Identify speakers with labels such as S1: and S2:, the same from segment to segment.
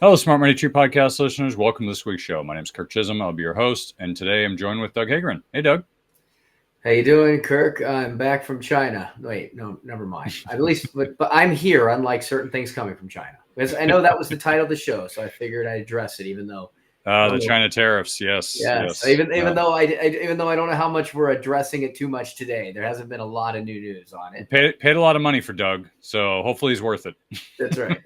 S1: Hello, Smart Money Tree podcast listeners. Welcome to this week's show. My name is Kirk Chisholm. I'll be your host, and today I'm joined with Doug Hagren. Hey, Doug.
S2: How you doing, Kirk? I'm back from China. Wait, no, never mind. At least, but I'm here, unlike certain things coming from China. Because I know that was the title of the show, so I figured I'd address it, even though
S1: The China tariffs, yes.
S2: Even though I don't know how much we're addressing it too much today. There hasn't been a lot of new news on it.
S1: Paid a lot of money for Doug, so hopefully he's worth it.
S2: That's right.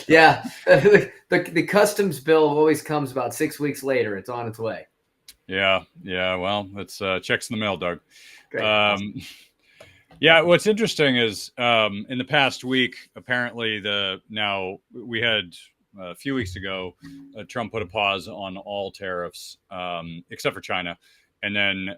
S2: Yeah, the customs bill always comes about 6 weeks later. It's on its way.
S1: Yeah. Well, it's checks in the mail, Doug.
S2: Great.
S1: Yeah, what's interesting is in the past week, apparently we had a few weeks ago, Trump put a pause on all tariffs except for China. And then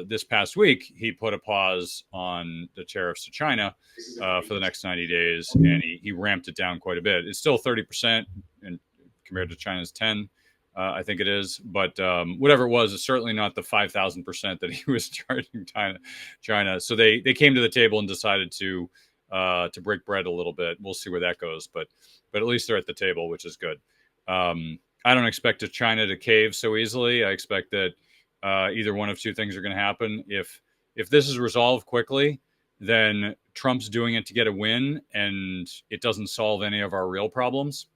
S1: this past week, he put a pause on the tariffs to China for the next 90 days, and he ramped it down quite a bit. It's still 30% and compared to China's 10%. I think it is, but whatever it was, it's certainly not the 5,000% that he was charging China. So they came to the table and decided to break bread a little bit. We'll see where that goes, but at least they're at the table, which is good. I don't expect China to cave so easily. I expect that either one of two things are going to happen. If this is resolved quickly, then Trump's doing it to get a win, and it doesn't solve any of our real problems.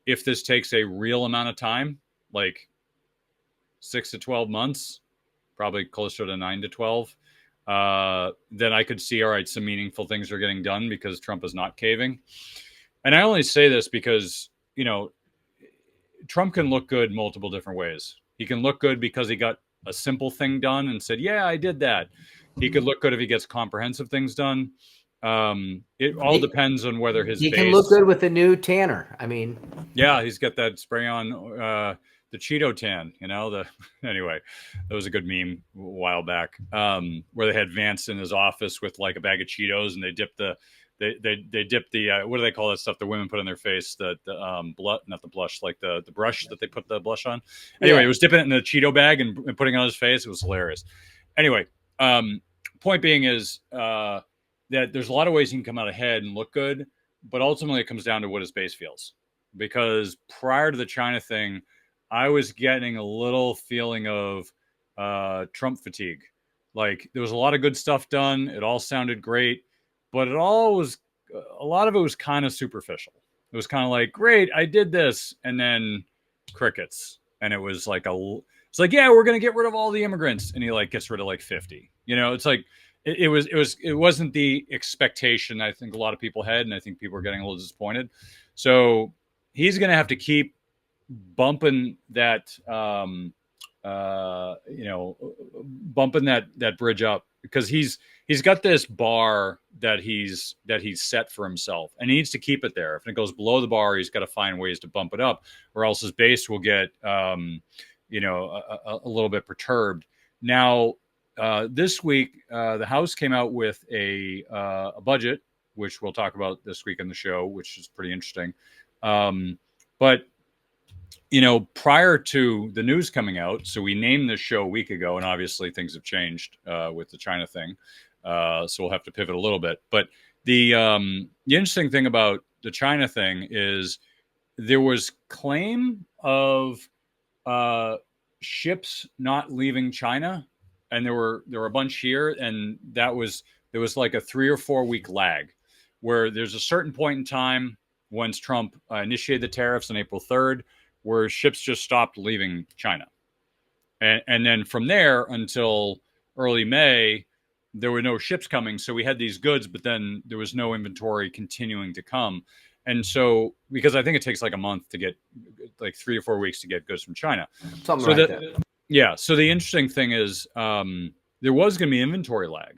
S1: If this takes a real amount of time, like 6 to 12 months, probably closer to 9 to 12, then I could see, all right, some meaningful things are getting done because Trump is not caving. And I only say this because, Trump can look good multiple different ways. He can look good because he got a simple thing done and said, yeah, I did that. He could look good if he gets comprehensive things done. It all depends on whether his
S2: he
S1: base...
S2: can look good with the new tanner. I mean,
S1: yeah, he's got that spray on the Cheeto tan. Anyway, that was a good meme a while back where they had Vance in his office with like a bag of Cheetos, and they dip the what do they call that stuff the women put on their face? The not the blush, like the brush that they put the blush on. Anyway, It was dipping it in the Cheeto bag and putting it on his face. It was hilarious. Anyway, point being is that there's a lot of ways he can come out ahead and look good, but ultimately it comes down to what his base feels. Because prior to the China thing, I was getting a little feeling of Trump fatigue. Like there was a lot of good stuff done. It all sounded great, but a lot of it was kind of superficial. It was kind of like, great, I did this, and then crickets. And it was like it's like, yeah, we're gonna get rid of all the immigrants, and he like gets rid of like 50. It's like it wasn't the expectation I think a lot of people had, and I think people are getting a little disappointed. So he's gonna have to keep bumping that bumping that bridge up, because he's got this bar that he's set for himself, and he needs to keep it there. If it goes below the bar, he's got to find ways to bump it up, or else his base will get a little bit perturbed. Now this week the House came out with a budget, which we'll talk about this week on the show, which is pretty interesting. But prior to the news coming out, so we named this show a week ago, and obviously things have changed with the China thing. So we'll have to pivot a little bit. But the interesting thing about the China thing is there was claim of ships not leaving China, and there were a bunch here, and there was like a 3 or 4 week lag where there's a certain point in time once Trump initiated the tariffs on April 3rd, where ships just stopped leaving China. And then from there until early May, there were no ships coming. So we had these goods, but then there was no inventory continuing to come. And so, because I think it takes like a month to get, like 3 or 4 weeks to get goods from China.
S2: Something like that.
S1: Yeah. So the interesting thing is there was going to be inventory lag.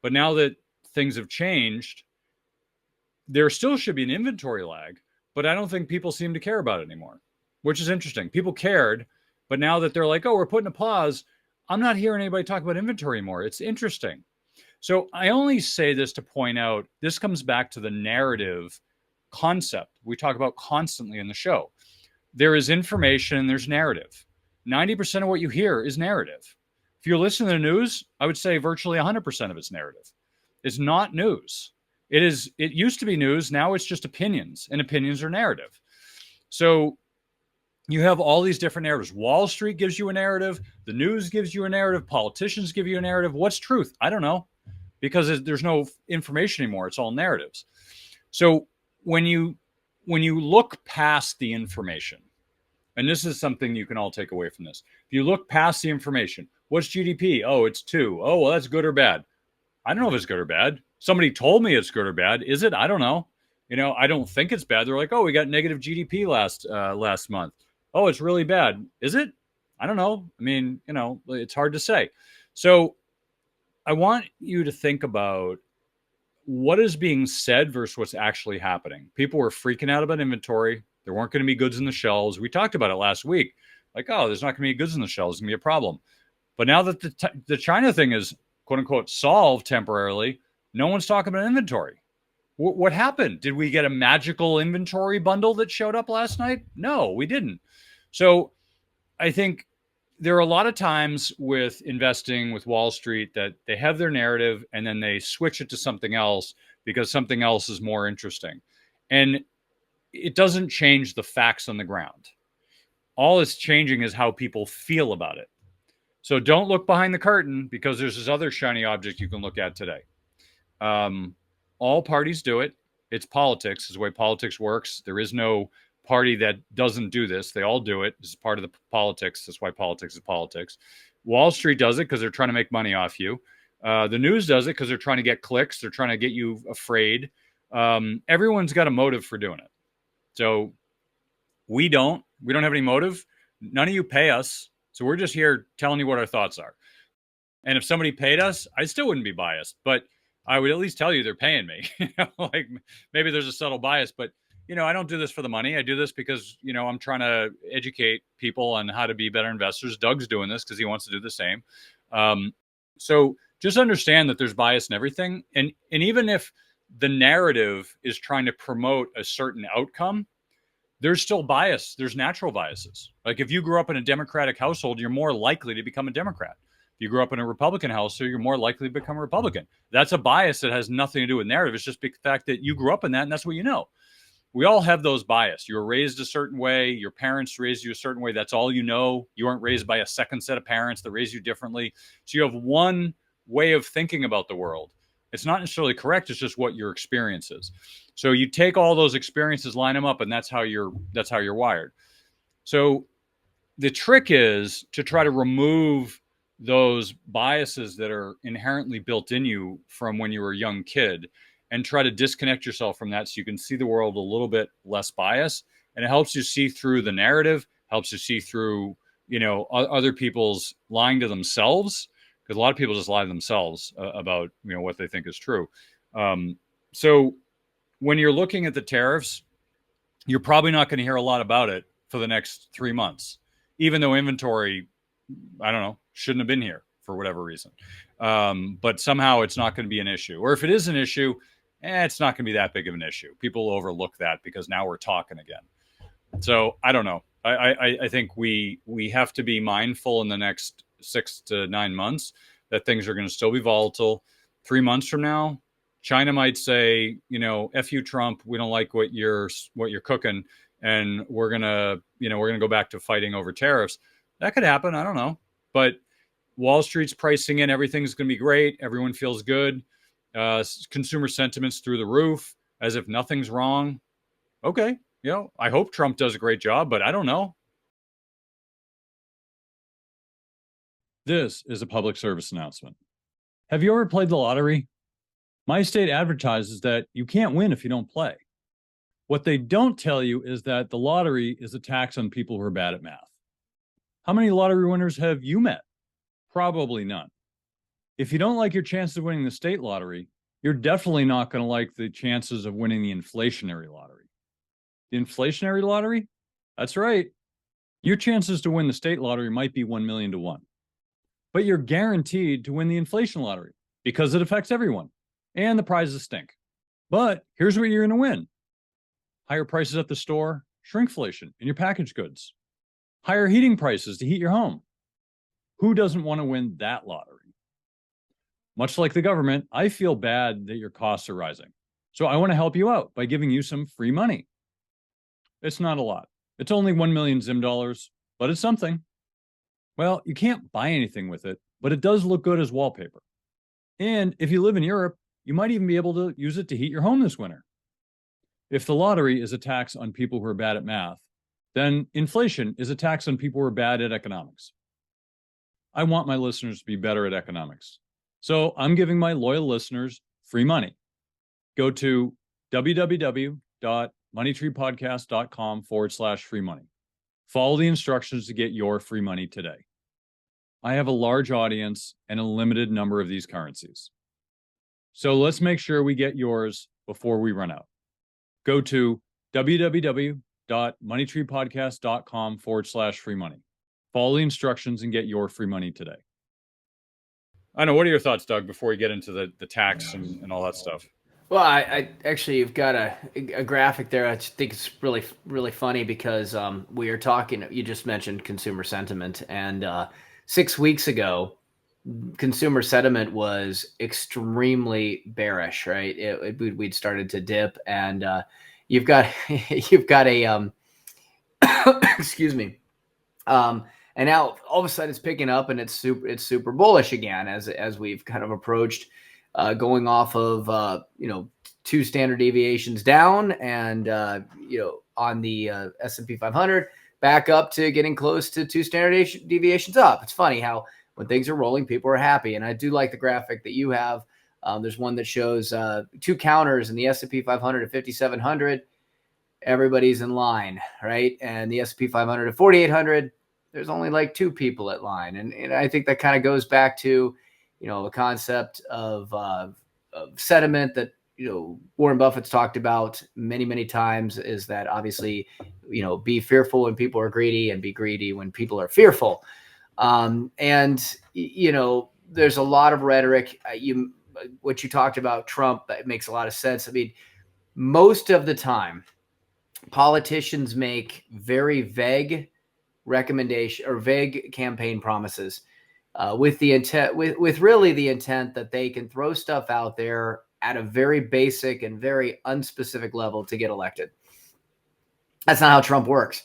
S1: But now that things have changed, there still should be an inventory lag. But I don't think people seem to care about it anymore, which is interesting. People cared, but now that they're like, oh, we're putting a pause, I'm not hearing anybody talk about inventory anymore. It's interesting. So I only say this to point out, this comes back to the narrative concept we talk about constantly in the show. There is information and there's narrative. 90% of what you hear is narrative. If you listen to the news, I would say virtually 100% of it's narrative. It's not news. It used to be news. Now it's just opinions, and opinions are narrative. So you have all these different narratives. Wall Street gives you a narrative. The news gives you a narrative. Politicians give you a narrative. What's truth? I don't know, because there's no information anymore. It's all narratives. So when you look past the information, and this is something you can all take away from this. If you look past the information, what's GDP? Oh, it's 2. Oh, well, that's good or bad. I don't know if it's good or bad. Somebody told me it's good or bad. Is it? I don't know. I don't think it's bad. They're like, oh, we got negative GDP last month. Oh, it's really bad. Is it? I don't know. I mean, it's hard to say. So I want you to think about what is being said versus what's actually happening. People were freaking out about inventory. There weren't going to be goods in the shelves. We talked about it last week. Like, oh, there's not going to be goods in the shelves. It's going to be a problem. But now that the China thing is, quote unquote, solved temporarily, no one's talking about inventory. What happened? Did we get a magical inventory bundle that showed up last night? No, we didn't. So I think there are a lot of times with investing with Wall Street that they have their narrative and then they switch it to something else because something else is more interesting. And it doesn't change the facts on the ground. All it's changing is how people feel about it. So don't look behind the curtain, because there's this other shiny object you can look at today. All parties do it. It's politics. Is the way politics works. There is no party that doesn't do this. They all do it. This is part of the politics. That's why politics is politics. Wall Street does it because they're trying to make money off you. The news does it because they're trying to get clicks. They're trying to get you afraid. Everyone's got a motive for doing it. So we don't have any motive. None of you pay us. So we're just here telling you what our thoughts are. And if somebody paid us, I still wouldn't be biased, but I would at least tell you they're paying me. Like maybe there's a subtle bias, but I don't do this for the money. I do this because, I'm trying to educate people on how to be better investors. Doug's doing this because he wants to do the same. So just understand that there's bias in everything. And even if the narrative is trying to promote a certain outcome, there's still bias. There's natural biases. Like if you grew up in a Democratic household, you're more likely to become a Democrat. If you grew up in a Republican household, you're more likely to become a Republican. That's a bias that has nothing to do with narrative. It's just the fact that you grew up in that, and that's what you know. We all have those bias. You were raised a certain way. Your parents raised you a certain way. That's all you know. You weren't raised by a second set of parents that raised you differently. So you have one way of thinking about the world. It's not necessarily correct. It's just what your experience is. So you take all those experiences, line them up, and that's how you're wired. So the trick is to try to remove those biases that are inherently built in you from when you were a young kid, and try to disconnect yourself from that so you can see the world a little bit less biased. And it helps you see through the narrative, helps you see through, other people's lying to themselves, because a lot of people just lie to themselves about, what they think is true. So when you're looking at the tariffs, you're probably not going to hear a lot about it for the next 3 months, even though inventory, I don't know, shouldn't have been here for whatever reason. But somehow it's not going to be an issue. Or if it is an issue, it's not going to be that big of an issue. People will overlook that because now we're talking again. So I don't know. I think we have to be mindful in the next 6 to 9 months that things are going to still be volatile. 3 months from now, China might say, F you, Trump, we don't like what you're cooking, and we're gonna go back to fighting over tariffs. That could happen. I don't know. But Wall Street's pricing in everything's going to be great. Everyone feels good. Consumer sentiment's through the roof, as if nothing's wrong. Okay, I hope Trump does a great job, but I don't know. This is a public service announcement. Have you ever played the lottery? My state advertises that you can't win if you don't play. What they don't tell you is that the lottery is a tax on people who are bad at math. How many lottery winners have you met? Probably none. If you don't like your chances of winning the state lottery, you're definitely not going to like the chances of winning the inflationary lottery. The inflationary lottery? That's right. Your chances to win the state lottery might be 1 million to 1. But you're guaranteed to win the inflation lottery because it affects everyone. And the prizes stink. But here's what you're going to win. Higher prices at the store, shrinkflation in your packaged goods. Higher heating prices to heat your home. Who doesn't want to win that lottery? Much like the government, I feel bad that your costs are rising. So I want to help you out by giving you some free money. It's not a lot. It's only 1 million Zim dollars, but it's something. Well, you can't buy anything with it, but it does look good as wallpaper. And if you live in Europe, you might even be able to use it to heat your home this winter. If the lottery is a tax on people who are bad at math, then inflation is a tax on people who are bad at economics. I want my listeners to be better at economics. So I'm giving my loyal listeners free money. Go to www.moneytreepodcast.com/free money. Follow the instructions to get your free money today. I have a large audience and a limited number of these currencies. So let's make sure we get yours before we run out. Go to www.moneytreepodcast.com/free money. Follow the instructions and get your free money today. I know. What are your thoughts, Doug, before we get into the tax and all that stuff?
S2: Well, I actually, you've got a graphic there. I think it's really, really funny because we are talking, you just mentioned consumer sentiment. And 6 weeks ago, consumer sentiment was extremely bearish, right? We'd started to dip, and you've got a excuse me, and now all of a sudden it's picking up, and it's super bullish again as we've kind of approached going off of 2 standard deviations down, and on the S&P 500 back up to getting close to 2 standard deviations up. It's funny how when things are rolling, people are happy. And I do like the graphic that you have. There's one that shows 2 counters in the S&P 500 to 5,700. Everybody's in line, right? And the S&P 500 to 4,800, there's only like 2 people at line. And I think that kind of goes back to, the concept of sentiment that, Warren Buffett's talked about many, many times, is that obviously, be fearful when people are greedy and be greedy when people are fearful. There's a lot of rhetoric. What you talked about Trump, that makes a lot of sense. I mean, most of the time, politicians make very vague recommendation or vague campaign promises with the intent, with really the intent that they can throw stuff out there at a very basic and very unspecific level to get elected. That's not how Trump works.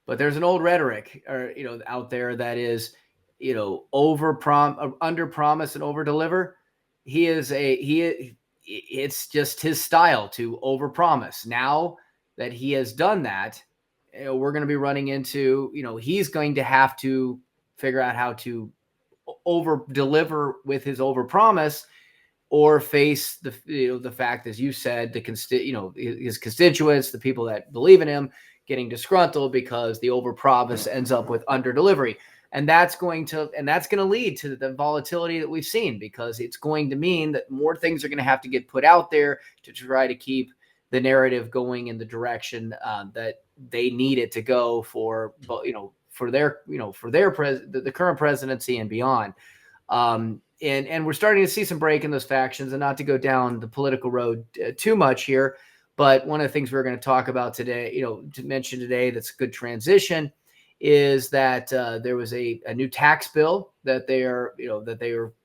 S2: But there's an old rhetoric, out there that is, under promise and over deliver. It's just his style to over promise. Now that he has done that, we're going to be running into, he's going to have to figure out how to over deliver with his over promise, or face the fact, as you said, his constituents, the people that believe in him, getting disgruntled because the overpromise ends up with under delivery. And that's going to lead to the volatility that we've seen, because it's going to mean that more things are going to have to get put out there to try to keep the narrative going in the direction that they need it to go for the current presidency and beyond. And we're starting to see some break in those factions, and not to go down the political road too much here. But one of the things we're going to talk about today, to mention today, that's a good transition, is that there was a new tax bill that they are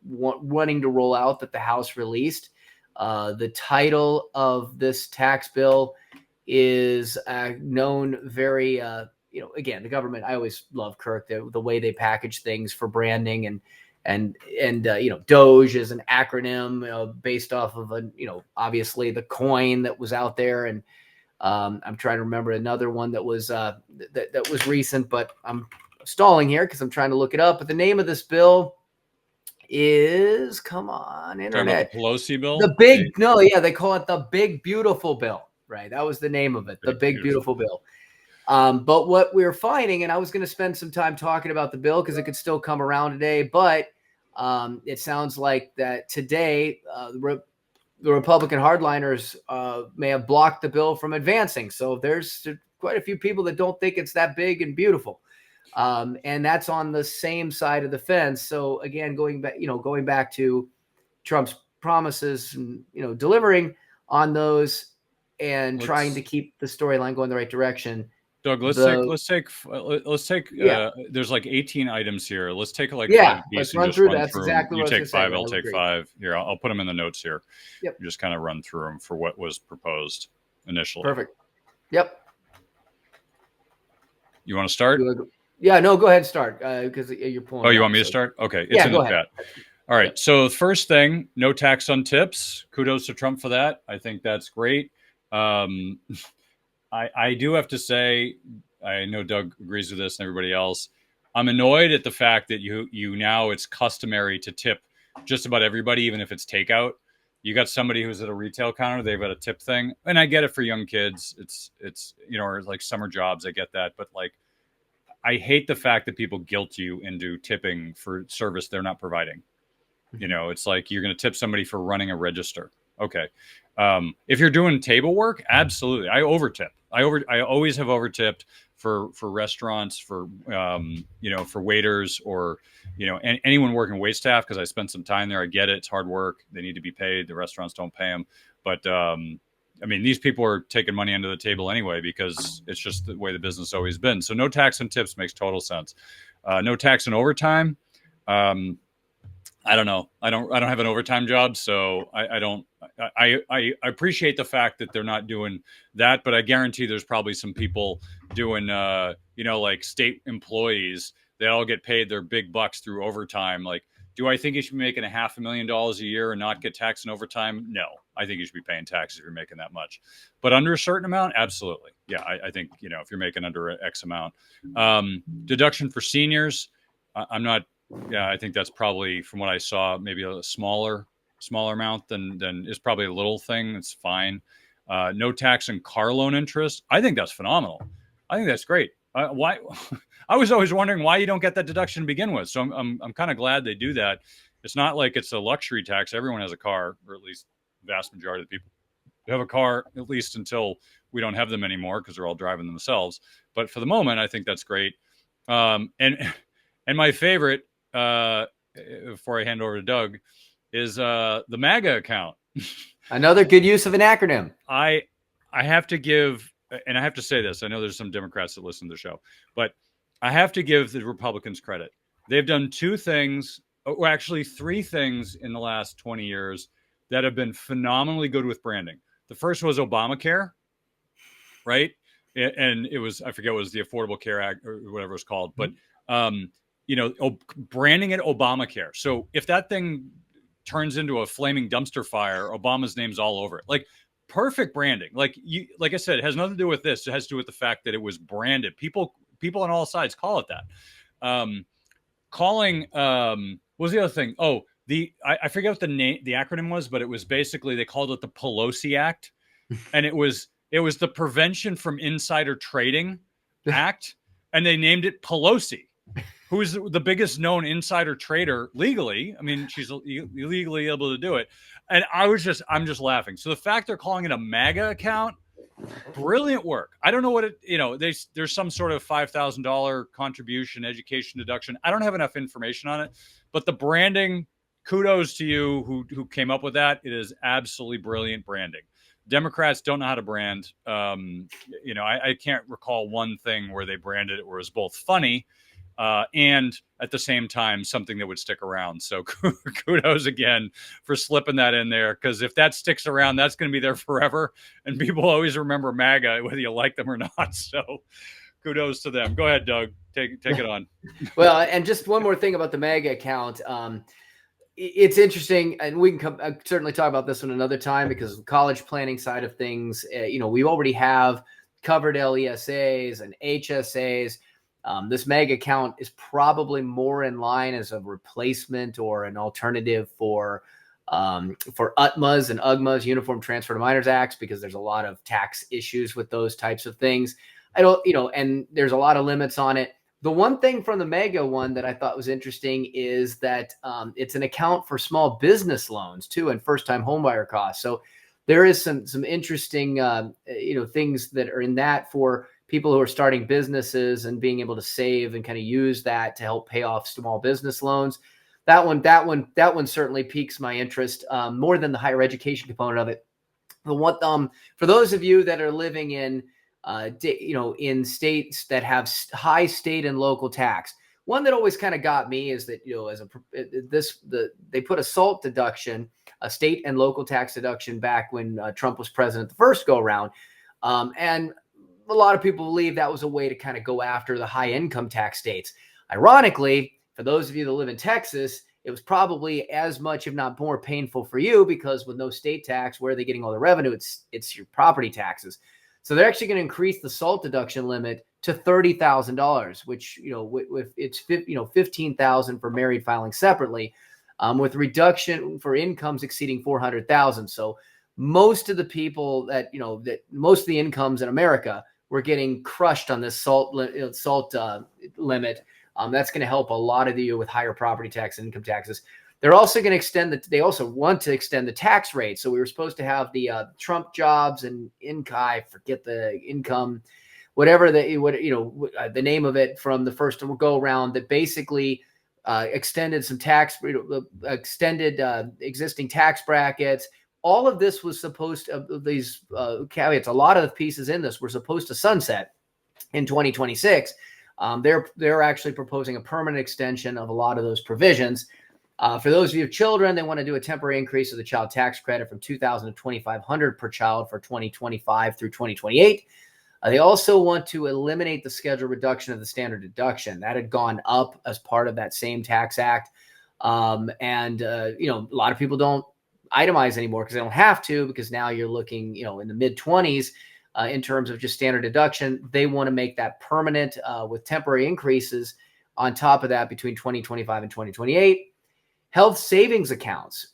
S2: wanting to roll out, that the House released. The title of this tax bill is known very, again, the government. I always love Kirk, the way they package things for branding, and Doge is an acronym based off of obviously the coin that was out there. And I'm trying to remember another one that was that was recent, but I'm stalling here because I'm trying to look it up. But the name of this bill is, come on, internet.
S1: The Pelosi bill?
S2: They call it the Big Beautiful Bill, right? That was the name of it, the Big Beautiful Bill. But what we're finding, and I was going to spend some time talking about the bill because it could still come around today, but it sounds like that today the Republican hardliners may have blocked the bill from advancing. So there's quite a few people that don't think it's that big and beautiful. And that's on the same side of the fence. So again, going back to Trump's promises and, delivering on those and trying to keep the storyline going the right direction.
S1: Doug,
S2: The
S1: let's take.
S2: yeah,
S1: There's like 18 items here. Let's take like five
S2: yeah.
S1: piece
S2: Let's
S1: and
S2: run
S1: just
S2: through.
S1: run
S2: That's
S1: through them.
S2: exactly
S1: You
S2: what I was
S1: take
S2: gonna say.
S1: five,
S2: That
S1: I'll
S2: would
S1: take
S2: agree.
S1: five. Here, I'll put them in the notes here.
S2: Yep.
S1: Just kind of run through them for what was proposed initially.
S2: Perfect. Yep.
S1: You want to start?
S2: Yeah. No. Go ahead. And start because you're pulling
S1: Oh,
S2: it
S1: you want
S2: up.
S1: me to
S2: So
S1: start? Okay, it's
S2: yeah.
S1: in the
S2: Go ahead.
S1: chat. All right.
S2: Yep.
S1: So first thing, no tax on tips. Kudos to Trump for that. I think that's great. Um, I do have to say, I know Doug agrees with this and everybody else. I'm annoyed at the fact that you now it's customary to tip just about everybody, even if it's takeout. You got somebody who's at a retail counter, they've got a tip thing, and I get it for young kids. It's or like summer jobs, I get that, but like I hate the fact that people guilt you into tipping for service they're not providing. It's like you're going to tip somebody for running a register. Okay. If you're doing table work, absolutely. I overtip. I always have overtipped for restaurants, for for waiters, or anyone working wait staff, because I spent some time there. I get it. It's hard work. They need to be paid. The restaurants don't pay them. But I mean, these people are taking money under the table anyway because it's just the way the business has always been. So no tax on tips makes total sense. No tax on overtime. I don't know. I don't have an overtime job, so I don't. I appreciate the fact that they're not doing that, but I guarantee there's probably some people doing, like state employees. They all get paid their big bucks through overtime. Like, do I think you should be making $500,000 a year and not get taxed in overtime? No, I think you should be paying taxes if you're making that much. But under a certain amount, absolutely. Yeah, I think if you're making under X amount, deduction for seniors. I'm not. Yeah, I think that's probably, from what I saw, maybe a smaller amount than is probably a little thing. It's fine. No tax and car loan interest. I think that's phenomenal. I think that's great. Why? I was always wondering why you don't get that deduction to begin with. So I'm kind of glad they do that. It's not like it's a luxury tax. Everyone has a car, or at least the vast majority of the people have a car, at least until we don't have them anymore because they're all driving themselves. But for the moment, I think that's great. And my favorite, before I hand over to Doug, is the MAGA account.
S2: Another good use of an acronym.
S1: I have to give, and I have to say this. I know there's some Democrats that listen to the show, but I have to give the Republicans credit. They've done two things, or actually three things in the last 20 years that have been phenomenally good with branding. The first was Obamacare, right? And it was, I forget what it was, the Affordable Care Act or whatever it was called, but branding it Obamacare. So if that thing turns into a flaming dumpster fire, Obama's name's all over it. Like, perfect branding. Like I said, it has nothing to do with this. It has to do with the fact that it was branded. People on all sides call it that. What was the other thing? Oh, I forget what the acronym was, but it was basically, they called it the Pelosi Act, and it was the Prevention from Insider Trading Act, and they named it Pelosi, who is the biggest known insider trader legally. I mean, she's illegally able to do it. And I'm just laughing. So the fact they're calling it a MAGA account, brilliant work. I don't know what there's some sort of $5,000 contribution, education deduction. I don't have enough information on it, but the branding, kudos to you who came up with that. It is absolutely brilliant branding. Democrats don't know how to brand. I can't recall one thing where they branded it where it was both funny and at the same time something that would stick around. So kudos again for slipping that in there, because if that sticks around, that's going to be there forever, and people always remember MAGA whether you like them or not. So kudos to them. Go ahead, Doug. Take it on.
S2: Well, and just one more thing about the MAGA account. It's interesting, and we can certainly talk about this one another time, because the college planning side of things, we already have covered LESAs and HSAs. This MAGA account is probably more in line as a replacement or an alternative for UTMAs and UGMAs, Uniform Transfer to Minors Acts, because there's a lot of tax issues with those types of things. And there's a lot of limits on it. The one thing from the MAGA one that I thought was interesting is that it's an account for small business loans too, and first-time homebuyer costs. So there is some interesting things that are in that for people who are starting businesses and being able to save and kind of use that to help pay off small business loans. That one certainly piques my interest more than the higher education component of it. The one for those of you that are living in in states that have high state and local tax. One that always kind of got me is that, they put a SALT deduction, a state and local tax deduction, back when Trump was president the first go around. And a lot of people believe that was a way to kind of go after the high income tax states. Ironically, for those of you that live in Texas, it was probably as much, if not more, painful for you, because with no state tax, where are they getting all the revenue? It's your property taxes. So they're actually going to increase the SALT deduction limit to $30,000, which, with it's $15,000 for married filing separately, with reduction for incomes exceeding $400,000. So most of the people that most of the incomes in America were getting crushed on this SALT limit. That's going to help a lot of you with higher property tax and income taxes. They're also going to extend they also want to extend the tax rate. So we were supposed to have the Trump jobs and I forget the income, whatever the name of it, from the first go around, that basically extended some extended existing tax brackets. All of this was supposed to, these caveats, a lot of the pieces in this were supposed to sunset in 2026. They're actually proposing a permanent extension of a lot of those provisions. For those of you with children, they want to do a temporary increase of the child tax credit from $2,000 to $2,500 per child for 2025 through 2028. They also want to eliminate the scheduled reduction of the standard deduction. That had gone up as part of that same tax act. A lot of people don't itemize anymore because they don't have to, because now you're looking, in the mid 20s in terms of just standard deduction. They want to make that permanent with temporary increases on top of that between 2025 and 2028. Health savings accounts,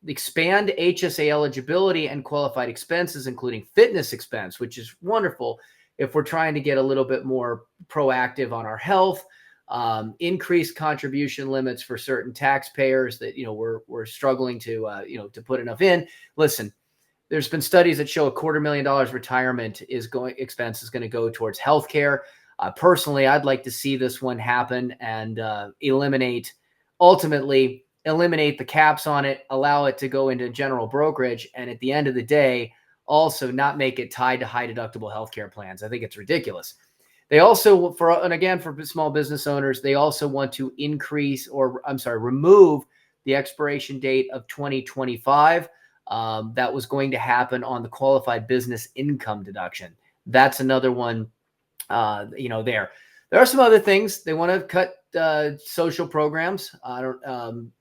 S2: expand HSA eligibility and qualified expenses, including fitness expense, which is wonderful if we're trying to get a little bit more proactive on our health. Increase contribution limits for certain taxpayers that we're struggling to put enough in. Listen, there's been studies that show $250,000 retirement expense is going to go towards healthcare. Personally, I'd like to see this one happen and ultimately eliminate the caps on it, allow it to go into general brokerage, and at the end of the day, also not make it tied to high deductible healthcare plans. I think it's ridiculous. They also, for small business owners, they also want to remove the expiration date of 2025. That was going to happen on the qualified business income deduction. That's another one, there. There are some other things. They want to cut social programs.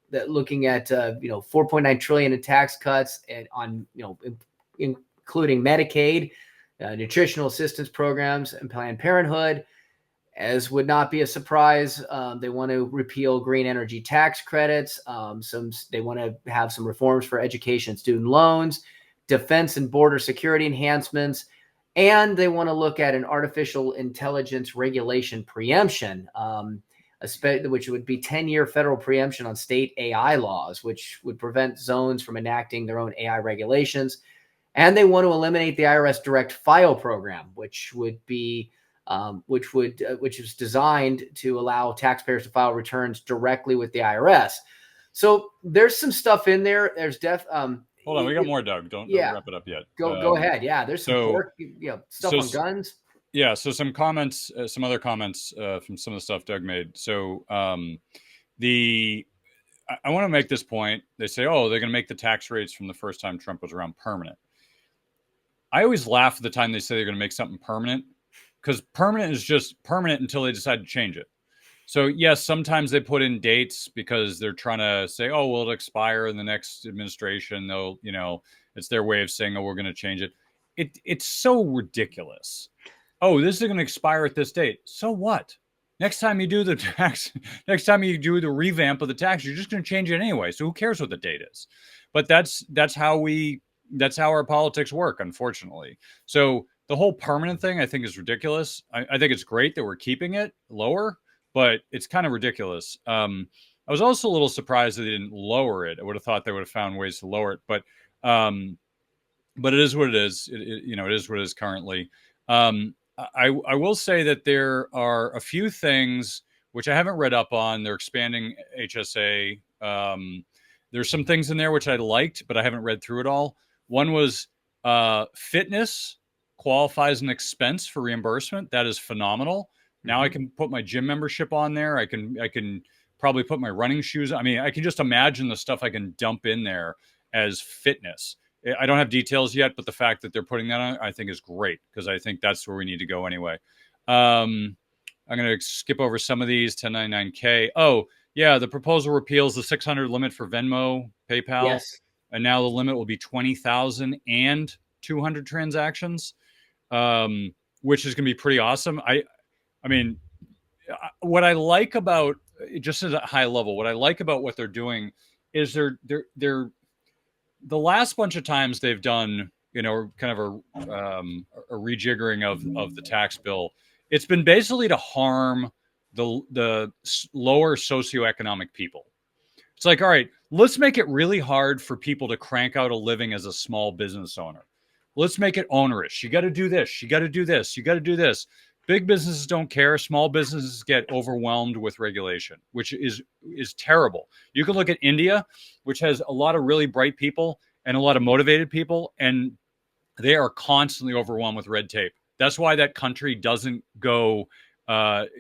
S2: That looking at 4.9 trillion in tax cuts, and including Medicaid, nutritional assistance programs, and Planned Parenthood. As would not be a surprise, they want to repeal green energy tax credits. They want to have some reforms for education and student loans, defense and border security enhancements, and they want to look at an artificial intelligence regulation preemption, which would be 10-year federal preemption on state AI laws, which would prevent zones from enacting their own AI regulations. And they want to eliminate the IRS direct file program, which is designed to allow taxpayers to file returns directly with the IRS. So there's some stuff in there. There's
S1: Hold on, we got more, Doug. Don't wrap it up yet.
S2: Go ahead. Yeah, there's some stuff on guns.
S1: Yeah, so some comments, some other comments from some of the stuff Doug made. So I want to make this point. They say, oh, they're going to make the tax rates from the first time Trump was around permanent. I always laugh at the time they say they're going to make something permanent, because permanent is just permanent until they decide to change it. So yes, sometimes they put in dates because they're trying to say, oh, well, it'll expire in the next administration. They'll, it's their way of saying, oh, we're going to change it. It's so ridiculous. Oh, this is going to expire at this date. So what? Next time you do the revamp of the tax, you're just going to change it anyway. So who cares what the date is? But that's how our politics work, unfortunately. So the whole permanent thing, I think, is ridiculous. I think it's great that we're keeping it lower, but it's kind of ridiculous. I was also a little surprised that they didn't lower it. I would have thought they would have found ways to lower it, but it is what it is. It is what it is currently. I will say that there are a few things which I haven't read up on. They're expanding HSA. There's some things in there which I liked, but I haven't read through it all. One was fitness. qualify as an expense for reimbursement, that is phenomenal. Now I
S2: Mhm.
S1: can put my gym membership on there. I can probably put my running shoes. I mean, I can just imagine the stuff I can dump in there as fitness. I don't have details yet, but the fact that they're putting that on, I think is great because I think that's where we need to go anyway. I'm going to skip over some of these. 1099K. Oh, yeah, the proposal repeals the 600 limit for Venmo, PayPal,
S2: Yes.
S1: and now the limit will be 20,000 and 200 transactions, which is going to be pretty awesome. I mean, what I like about, just at a high level, what I like about what they're doing is they're the last bunch of times they've done, kind of a rejiggering of the tax bill. It's been basically to harm the lower socioeconomic people. It's like, all right, let's make it really hard for people to crank out a living as a small business owner. Let's make it onerous. You got to do this. You got to do this. You got to do this. Big businesses don't care. Small businesses get overwhelmed with regulation, which is terrible. You can look at India, which has a lot of really bright people and a lot of motivated people, and they are constantly overwhelmed with red tape. That's why that country doesn't go, it's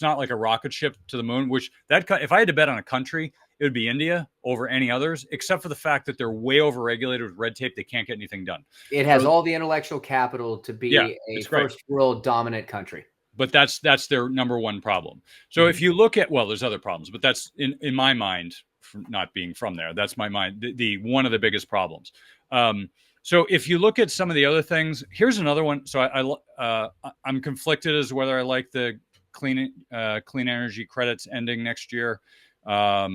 S1: not like a rocket ship to the moon. Which if I had to bet on a country, it would be India over any others, except for the fact that they're way overregulated with red tape. They can't get anything done.
S2: It has
S1: So
S2: all the intellectual capital to
S1: yeah,
S2: be a
S1: it's great.
S2: first world dominant country.
S1: But that's their number one problem. So if you look at, well, there's other problems, but that's in my mind, from not being from there, that's my mind, the one of the biggest problems. So if you look at some of the other things, here's another one. So I'm conflicted as to whether I like the clean energy credits ending next year. I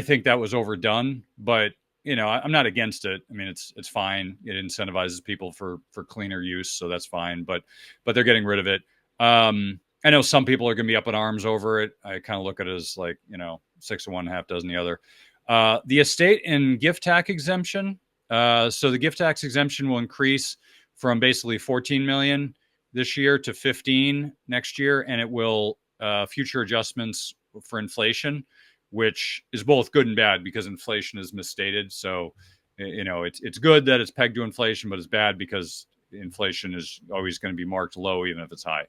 S1: think that was overdone, but I'm not against it. I mean, it's fine. It incentivizes people for cleaner use, so that's fine. But they're getting rid of it. I know some people are going to be up in arms over it. I kind of look at it as like, 6 of one, half dozen the other. The estate and gift tax exemption. So the gift tax exemption will increase from basically 14 million this year to 15 next year, and it will future adjustments for inflation, which is both good and bad because inflation is misstated. So, it's good that it's pegged to inflation, but it's bad because inflation is always going to be marked low, even if it's high.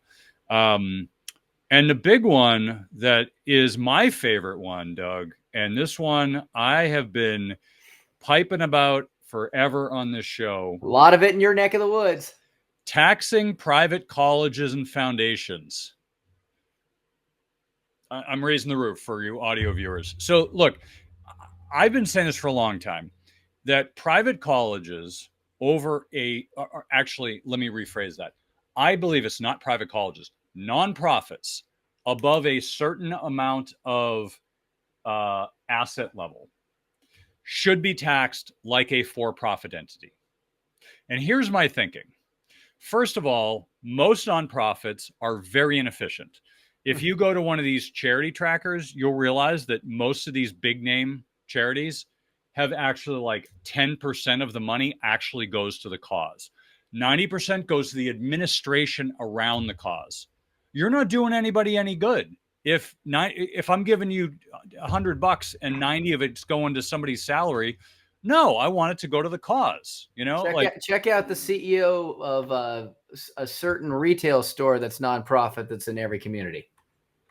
S1: And the big one that is my favorite one, Doug, and this one I have been piping about forever on this show.
S2: A lot of it in your neck of the woods.
S1: Taxing private colleges and foundations. I'm raising the roof for you audio viewers. So look, I've been saying this for a long time, that private colleges actually, let me rephrase that. I believe it's not private colleges, nonprofits above a certain amount of asset level should be taxed like a for-profit entity. And here's my thinking. First of all, most nonprofits are very inefficient. If you go to one of these charity trackers, you'll realize that most of these big name charities have actually like 10% of the money actually goes to the cause. 90% goes to the administration around the cause. You're not doing anybody any good. If I'm giving you $100 and 90 of it's going to somebody's salary, no, I want it to go to the cause.
S2: Check out the CEO of a certain retail store that's nonprofit that's in every community.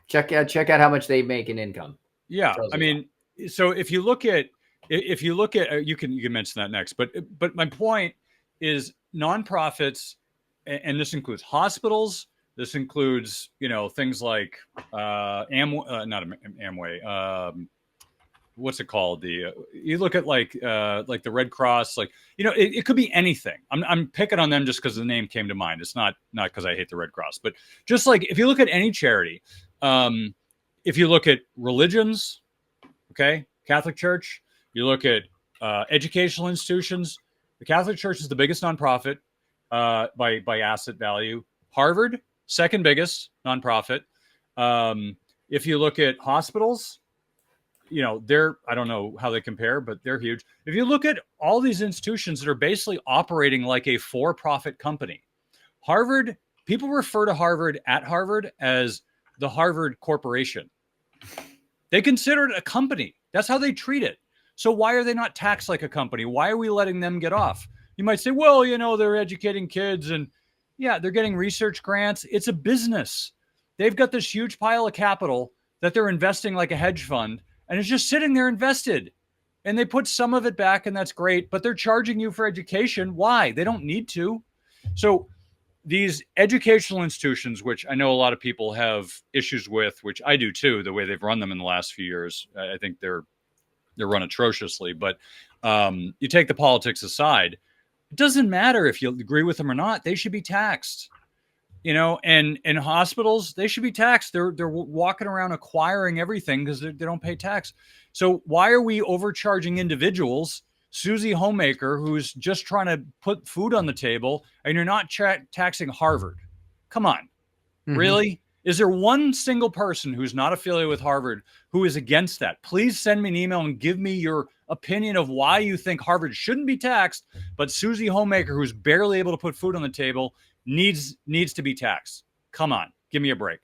S2: Check out how much they make in income.
S1: Yeah, I mean, so if you look at you can mention that next, but my point is nonprofits, and this includes hospitals. This includes things like not Amway. What's it called? You look at like the Red Cross, it could be anything. I'm picking on them just because the name came to mind. It's not because I hate the Red Cross, but just like if you look at any charity, if you look at religions, okay, Catholic Church, you look at educational institutions. The Catholic Church is the biggest nonprofit by asset value. Harvard, second biggest nonprofit. If you look at hospitals, I don't know how they compare, but they're huge. If you look at all these institutions that are basically operating like a for-profit company, Harvard, people refer to Harvard at Harvard as the Harvard Corporation. They consider it a company. That's how they treat it. So why are they not taxed like a company? Why are we letting them get off? You might say, well, they're educating kids and yeah, they're getting research grants. It's a business. They've got this huge pile of capital that they're investing like a hedge fund, and it's just sitting there invested. And they put some of it back, and that's great, but they're charging you for education. Why? They don't need to. So these educational institutions, which I know a lot of people have issues with, which I do too, the way they've run them in the last few years, I think they're run atrociously. But you take the politics aside, it doesn't matter if you agree with them or not. They should be taxed. And hospitals, they should be taxed. They're walking around acquiring everything because they don't pay tax. So why are we overcharging individuals? Susie Homemaker, who's just trying to put food on the table, and you're not taxing Harvard. Come on. Really? Is there one single person who's not affiliated with Harvard who is against that? Please send me an email and give me your opinion of why you think Harvard shouldn't be taxed, but Susie Homemaker, who's barely able to put food on the table, needs to be taxed. Come on, give me a break.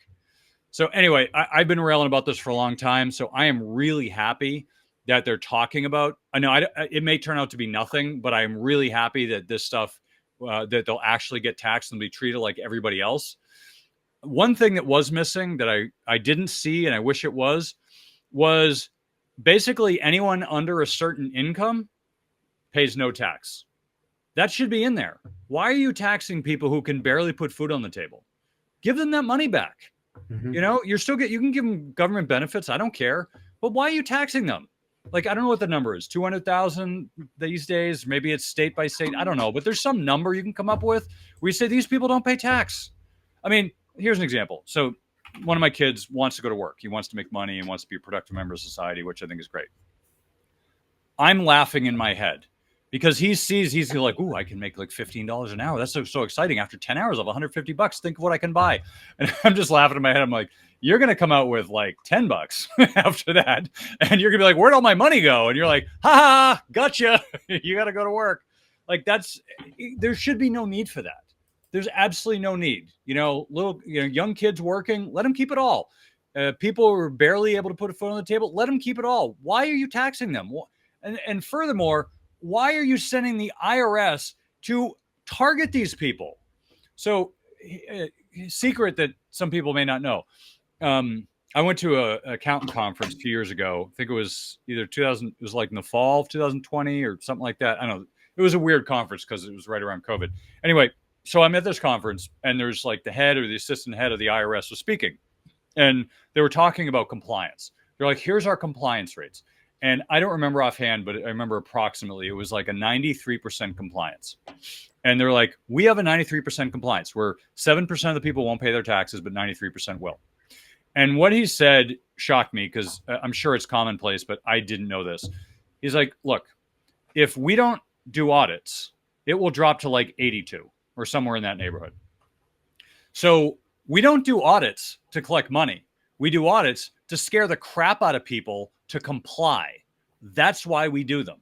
S1: So anyway, I've been railing about this for a long time, so I am really happy that they're talking about. I know it may turn out to be nothing, but I'm really happy that this stuff, that they'll actually get taxed and be treated like everybody else. One thing that was missing that I didn't see, and I wish it was basically anyone under a certain income pays no tax. That should be in there. Why are you taxing people who can barely put food on the table? Give them that money back. You're still you can give them government benefits. I don't care. But why are you taxing them? Like, I don't know what the number is, 200,000 these days. Maybe it's state by state. I don't know. But there's some number you can come up with where you say these people don't pay tax. I mean, here's an example. So one of my kids wants to go to work. He wants to make money and wants to be a productive member of society, which I think is great. I'm laughing in my head because he's like, ooh, I can make like $15 an hour. That's so exciting. After 10 hours of $150, think of what I can buy. And I'm just laughing in my head. I'm like, you're going to come out with like $10 after that. And you're going to be like, where'd all my money go? And you're like, ha, gotcha. You got to go to work. Like there should be no need for that. There's absolutely no need. Young kids working, let them keep it all. People who are barely able to put a foot on the table, let them keep it all. Why are you taxing them? And furthermore, why are you sending the IRS to target these people? So, secret that some people may not know. I went to an accountant conference 2 years ago. I think it was either 2000. It was like in the fall of 2020 or something like that. I don't know. It was a weird conference because it was right around COVID. Anyway, so I'm at this conference and there's like the head or the assistant head of the IRS was speaking, and they were talking about compliance. They're like, here's our compliance rates. And I don't remember offhand, but I remember approximately it was like a 93% compliance. And they're like, we have a 93% compliance where 7% of the people won't pay their taxes, but 93% will. And what he said shocked me because I'm sure it's commonplace, but I didn't know this. He's like, look, if we don't do audits, it will drop to like 82 or somewhere in that neighborhood. So we don't do audits to collect money. We do audits to scare the crap out of people to comply. That's why we do them.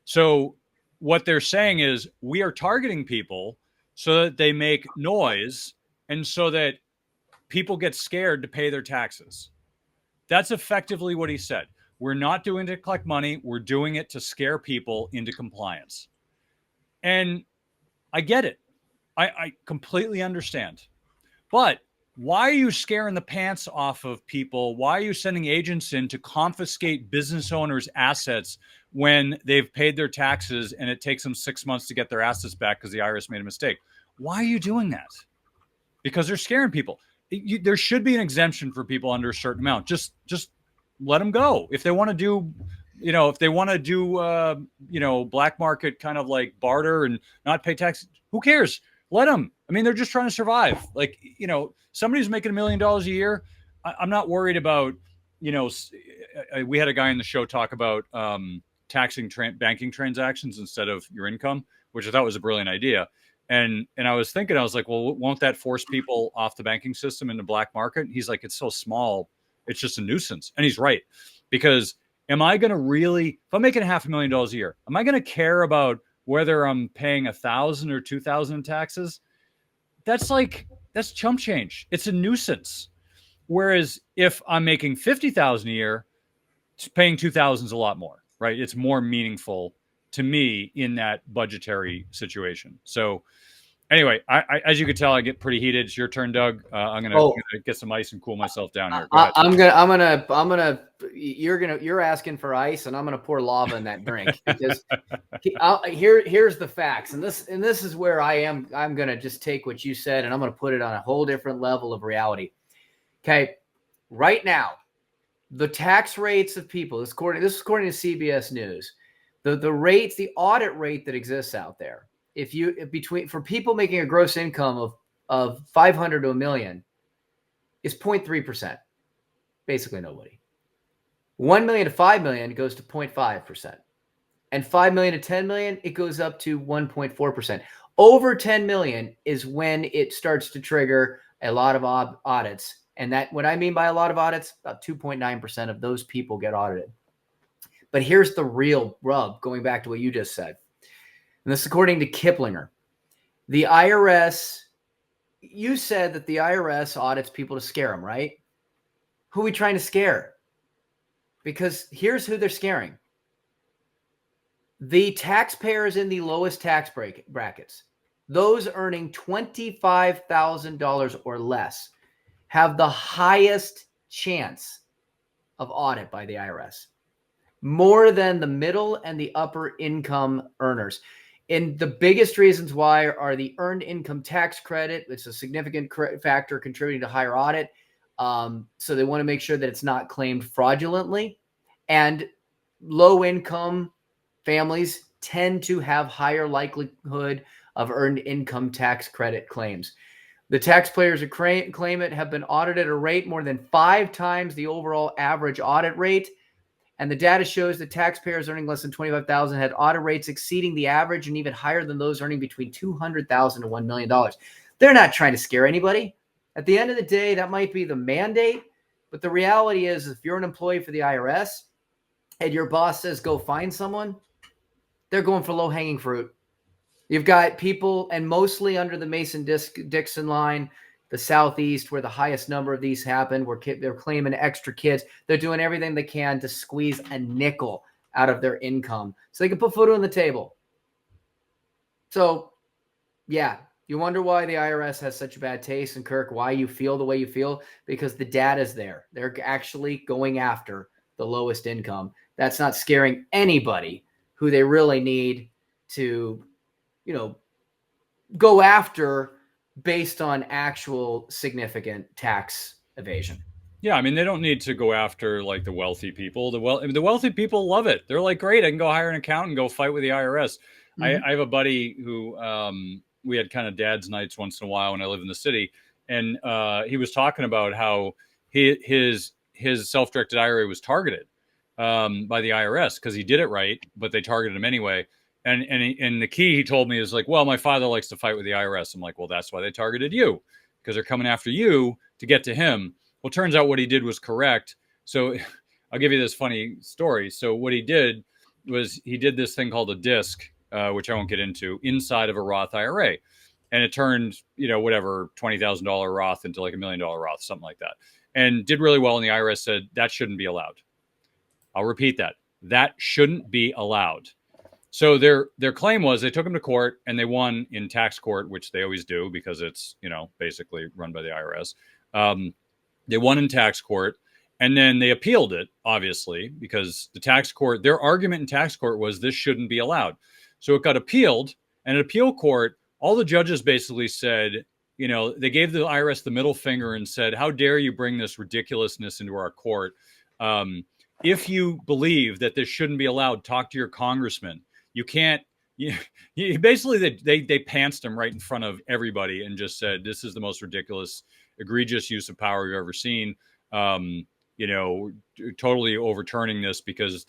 S1: So what they're saying is we are targeting people so that they make noise and so that people get scared to pay their taxes. That's effectively what he said. We're not doing it to collect money. We're doing it to scare people into compliance. And I get it. I completely understand. But why are you scaring the pants off of people? Why are you sending agents in to confiscate business owners' assets when they've paid their taxes and it takes them 6 months to get their assets back because the IRS made a mistake? Why are you doing that? Because they're scaring people. There should be an exemption for people under a certain amount. Just let them go. If they want to do, black market kind of like barter and not pay taxes, who cares? Let them. I mean, they're just trying to survive. Like, somebody's making $1 million a year. I'm not worried about, we had a guy in the show talk about taxing banking transactions instead of your income, which I thought was a brilliant idea. And I was thinking, I was like, well, won't that force people off the banking system into black market? He's like, it's so small. It's just a nuisance. And he's right. Because am I going to really, if I'm making $500,000 a year, am I going to care about whether I'm paying 1,000 or 2,000 in taxes? That's chump change. It's a nuisance. Whereas if I'm making 50,000 a year, paying 2,000 is a lot more, right? It's more meaningful. to me in that budgetary situation. So anyway, as you can tell, I get pretty heated. It's your turn, Doug. I'm gonna
S2: Oh,
S1: get some ice and cool myself down here. Go ahead.
S2: you're asking for ice, and I'm gonna pour lava in that drink because here's the facts, and this is where I'm gonna just take what you said, and I'm gonna put it on a whole different level of reality. Okay, right now, the tax rates of people. This is according to CBS News. The rates, the audit rate that exists out there. For people making a gross income of 500 to a million, is 0.3%. Basically nobody. 1 million to 5 million goes to 0.5%. And 5 million to 10 million, it goes up to 1.4%. Over 10 million is when it starts to trigger a lot of audits. And that, what I mean by a lot of audits, about 2.9% of those people get audited. But here's the real rub, going back to what you just said. And this is according to Kiplinger. The IRS, you said that the IRS audits people to scare them, right? Who are we trying to scare? Because here's who they're scaring. The taxpayers in the lowest tax brackets, those earning $25,000 or less, have the highest chance of audit by the IRS, more than the middle and the upper income earners. And the biggest reasons why are the earned income tax credit. It's a significant factor contributing to higher audit. So they want to make sure that it's not claimed fraudulently. And low income families tend to have higher likelihood of earned income tax credit claims. The taxpayers who claim it have been audited at a rate more than 5 times the overall average audit rate. And the data shows that taxpayers earning less than $25,000 had audit rates exceeding the average and even higher than those earning between $200,000 to $1 million. They're not trying to scare anybody. At the end of the day, that might be the mandate. But the reality is, if you're an employee for the IRS and your boss says, go find someone, they're going for low-hanging fruit. You've got people, and mostly under the Mason-Dixon line, the Southeast, where the highest number of these happen, where they're claiming extra kids. They're doing everything they can to squeeze a nickel out of their income so they can put food on the table. So, yeah, you wonder why the IRS has such a bad taste, and Kirk, why you feel the way you feel, because the data's there. They're actually going after the lowest income. That's not scaring anybody who they really need to, go after based on actual significant tax evasion.
S1: Yeah, I mean, they don't need to go after like the wealthy people. The wealthy people love it. They're like, great, I can go hire an accountant and go fight with the IRS. Mm-hmm. I have a buddy who we had kind of dad's nights once in a while when I lived in the city, and he was talking about how his self-directed IRA was targeted by the IRS because he did it right, but they targeted him anyway. And the key he told me is like, well, my father likes to fight with the IRS. I'm like, well, that's why they targeted you, because they're coming after you to get to him. Well, turns out what he did was correct. So I'll give you this funny story. So what he did was he did this thing called a DISC, which I won't get into, inside of a Roth IRA. And it turned, whatever, $20,000 Roth into like $1 million Roth, something like that. And did really well. And the IRS said that shouldn't be allowed. I'll repeat that. That shouldn't be allowed. So their claim was they took him to court and they won in tax court, which they always do because it's, basically run by the IRS. They won in tax court, and then they appealed it, obviously, because the tax court, their argument in tax court was this shouldn't be allowed. So it got appealed, and at appeal court, all the judges basically said, they gave the IRS the middle finger and said, how dare you bring this ridiculousness into our court? If you believe that this shouldn't be allowed, talk to your congressman. You can't, basically they pantsed him right in front of everybody and just said, this is the most ridiculous, egregious use of power you've ever seen. Totally overturning this because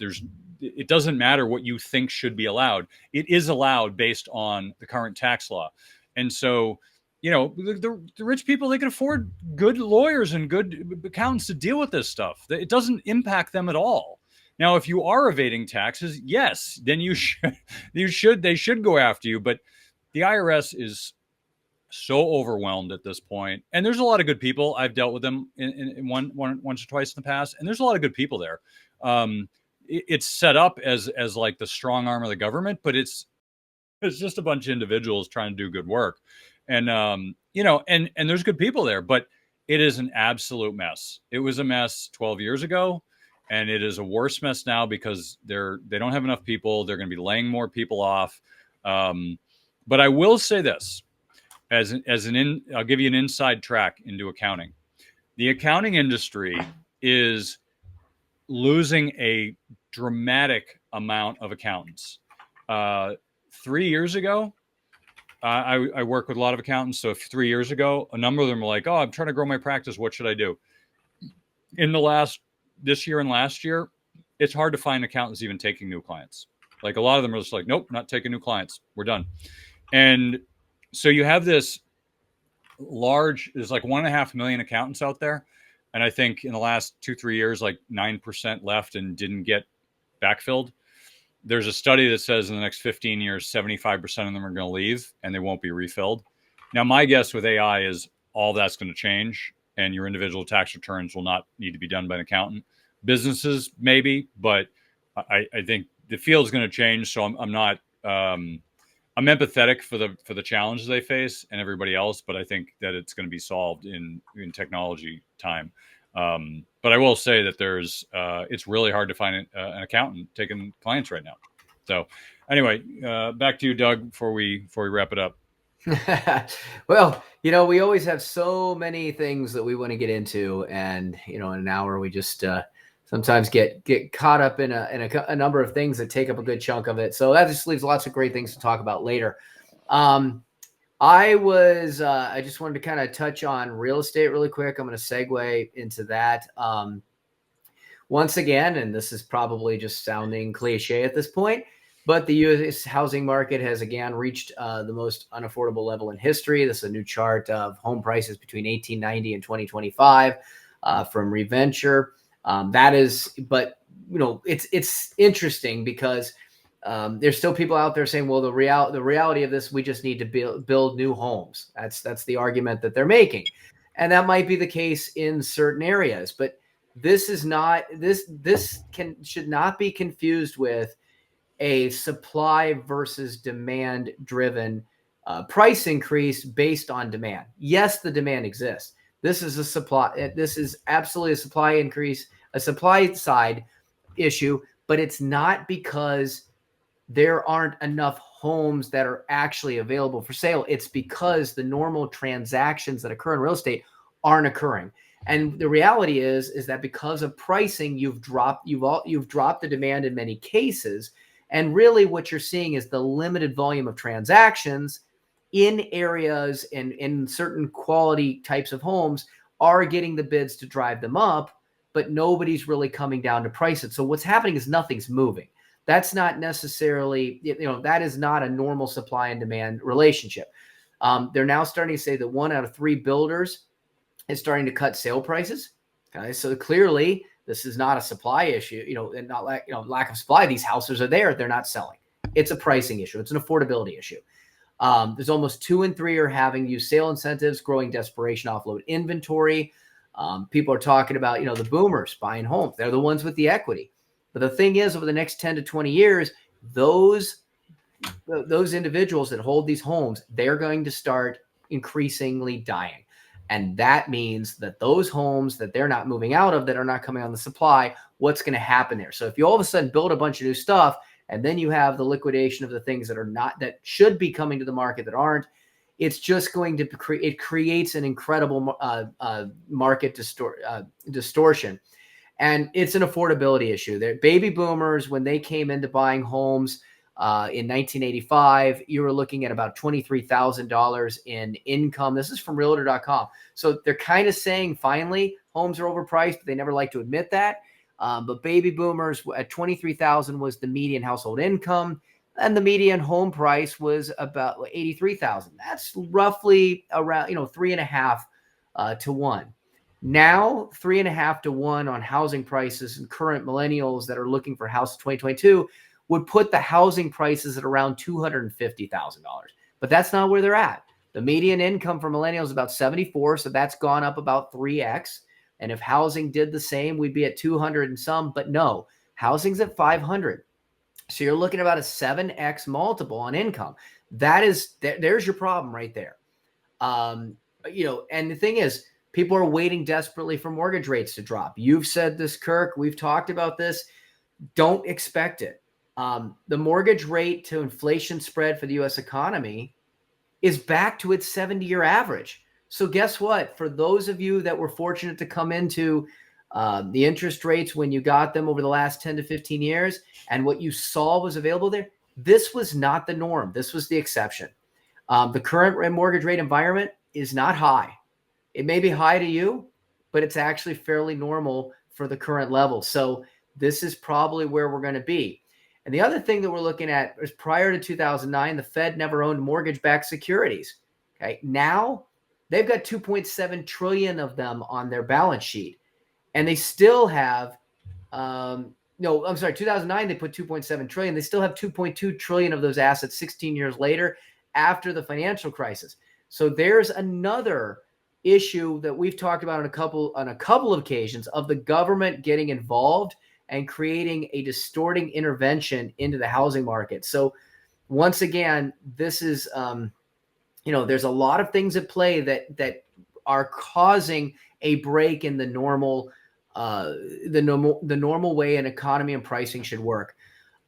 S1: it doesn't matter what you think should be allowed. It is allowed based on the current tax law. And so, the rich people, they can afford good lawyers and good accountants to deal with this stuff. It doesn't impact them at all. Now, if you are evading taxes, yes, then they should go after you. But the IRS is so overwhelmed at this point. And there's a lot of good people. I've dealt with them in once or twice in the past. And there's a lot of good people there. it's set up as like the strong arm of the government, but it's just a bunch of individuals trying to do good work. And and there's good people there, but it is an absolute mess. It was a mess 12 years ago, and it is a worse mess now because they don't have enough people. They're going to be laying more people off. But I will say this, I'll give you an inside track into accounting. The accounting industry is losing a dramatic amount of accountants. 3 years ago, I work with a lot of accountants. So 3 years ago, a number of them were like, "Oh, I'm trying to grow my practice. What should I do?" This year and last year, it's hard to find accountants even taking new clients. Like a lot of them are just like, "Nope, not taking new clients. We're done." And so you have there's like 1.5 million accountants out there. And I think in the last 2-3 years, like 9% left and didn't get backfilled. There's a study that says in the next 15 years, 75% of them are going to leave and they won't be refilled. Now, my guess with AI is all that's going to change and your individual tax returns will not need to be done by an accountant. Businesses, maybe, but I think the field is going to change. So I'm not, I'm empathetic for the challenges they face and everybody else, but I think that it's going to be solved in technology time. But I will say that it's really hard to find an accountant taking clients right now. So anyway, back to you, Doug, before we wrap it up.
S2: Well, we always have so many things that we want to get into, and in an hour we just sometimes get caught up in a number of things that take up a good chunk of it. So that just leaves lots of great things to talk about later. I just wanted to kind of touch on real estate really quick. I'm going to segue into that. Once again, and this is probably just sounding cliche at this point, but the U.S. housing market has again reached the most unaffordable level in history. This is a new chart of home prices between 1890 and 2025 from Reventure. It's interesting because there's still people out there saying, well, the reality of this, we just need to build new homes. That's the argument that they're making. And that might be the case in certain areas, but this should not be confused with a supply versus demand driven price increase based on demand. Yes, the demand exists. This is absolutely a supply increase, a supply side issue, but it's not because there aren't enough homes that are actually available for sale. It's because the normal transactions that occur in real estate aren't occurring. And the reality is that because of pricing, you've dropped the demand in many cases. And really what you're seeing is the limited volume of transactions in areas and in certain quality types of homes are getting the bids to drive them up, but nobody's really coming down to price it. So what's happening is nothing's moving. That's not necessarily, that is not a normal supply and demand relationship. They're now starting to say that 1 out of 3 builders is starting to cut sale prices. Okay, so clearly this is not a supply issue, and not lack of supply. These houses are there, they're not selling. It's a pricing issue. It's an affordability issue. There's almost 2 in 3 are having used sale incentives, growing desperation, offload inventory. People are talking about, the boomers buying homes. They're the ones with the equity. But the thing is, over the next 10 to 20 years, those individuals that hold these homes, they're going to start increasingly dying. And that means that those homes that they're not moving out of, that are not coming on the supply, what's going to happen there? So if you all of a sudden build a bunch of new stuff, and then you have the liquidation of the things that should be coming to the market that aren't, it's just going to it creates an incredible market distortion. And it's an affordability issue. The baby boomers, when they came into buying homes in 1985, you were looking at about $23,000 in income. This is from Realtor.com. So they're kind of saying, finally, homes are overpriced, but they never like to admit that. But baby boomers at $23,000 was the median household income, and the median home price was about $83,000. That's roughly around 3.5 to 1. Now, 3.5 to 1 on housing prices, and current millennials that are looking for a house in 2022 would put the housing prices at around $250,000. But that's not where they're at. The median income for millennials is about 74, so that's gone up about 3x. And if housing did the same, we'd be at 200 and some. But no, Housing's at 500. So you're looking at about a 7x multiple on income. There's your problem right there. And the thing is, people are waiting desperately for mortgage rates to drop. You've said this, Kirk. We've talked about this. Don't expect it. The mortgage rate to inflation spread for the U.S. economy is back to its 70-year average. So guess what? For those of you that were fortunate to come into the interest rates when you got them over the last 10 to 15 years, and what you saw was available there, this was not the norm. This was the exception. The current mortgage rate environment is not high. It may be high to you, but it's actually fairly normal for the current level. So this is probably where we're going to be. And the other thing that we're looking at is prior to 2009, the Fed never owned mortgage-backed securities. Okay, now they've got 2.7 trillion of them on their balance sheet, and they still have. No, I'm sorry. 2009, they put 2.7 trillion. They still have 2.2 trillion of those assets 16 years later, after the financial crisis. So there's another issue that we've talked about on a couple of occasions of the government getting involved and creating a distorting intervention into the housing market. So once again, this is there's a lot of things at play that are causing a break in the normal way an economy and pricing should work.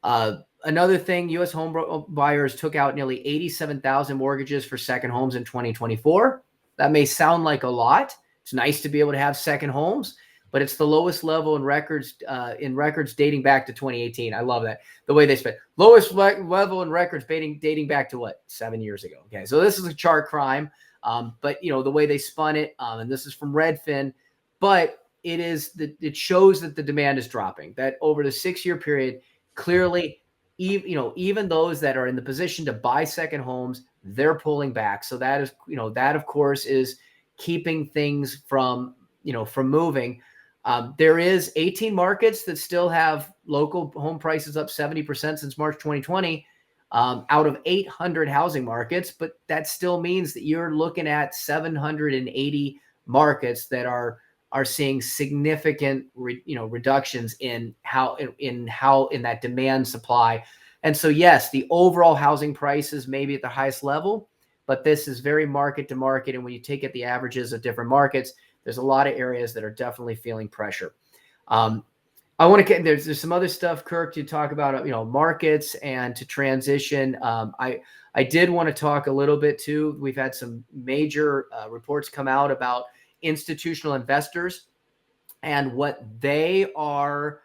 S2: Another thing, U.S. home buyers took out nearly 87,000 mortgages for second homes in 2024. That may sound like a lot. It's nice to be able to have second homes, but it's the lowest level in records dating back to 2018. I love that. The way they spent lowest level in records dating back to what? 7 years ago. Okay. So this is a chart crime. But the way they spun it, and this is from Redfin, but it shows that the demand is dropping, that over the 6-year period, clearly, even those that are in the position to buy second homes, they're pulling back. So that is, that of course is keeping things from moving. There is 18 markets that still have local home prices up 70% since March 2020, out of 800 housing markets. But that still means that you're looking at 780 markets that are seeing significant reductions in that demand supply. And so, yes, the overall housing prices may be at the highest level, but this is very market to market. And when you take it the averages of different markets, there's a lot of areas that are definitely feeling pressure. I want to get there's some other stuff, Kirk, to talk about, markets and to transition. I did want to talk a little bit too. We've had some major reports come out about institutional investors and what they are.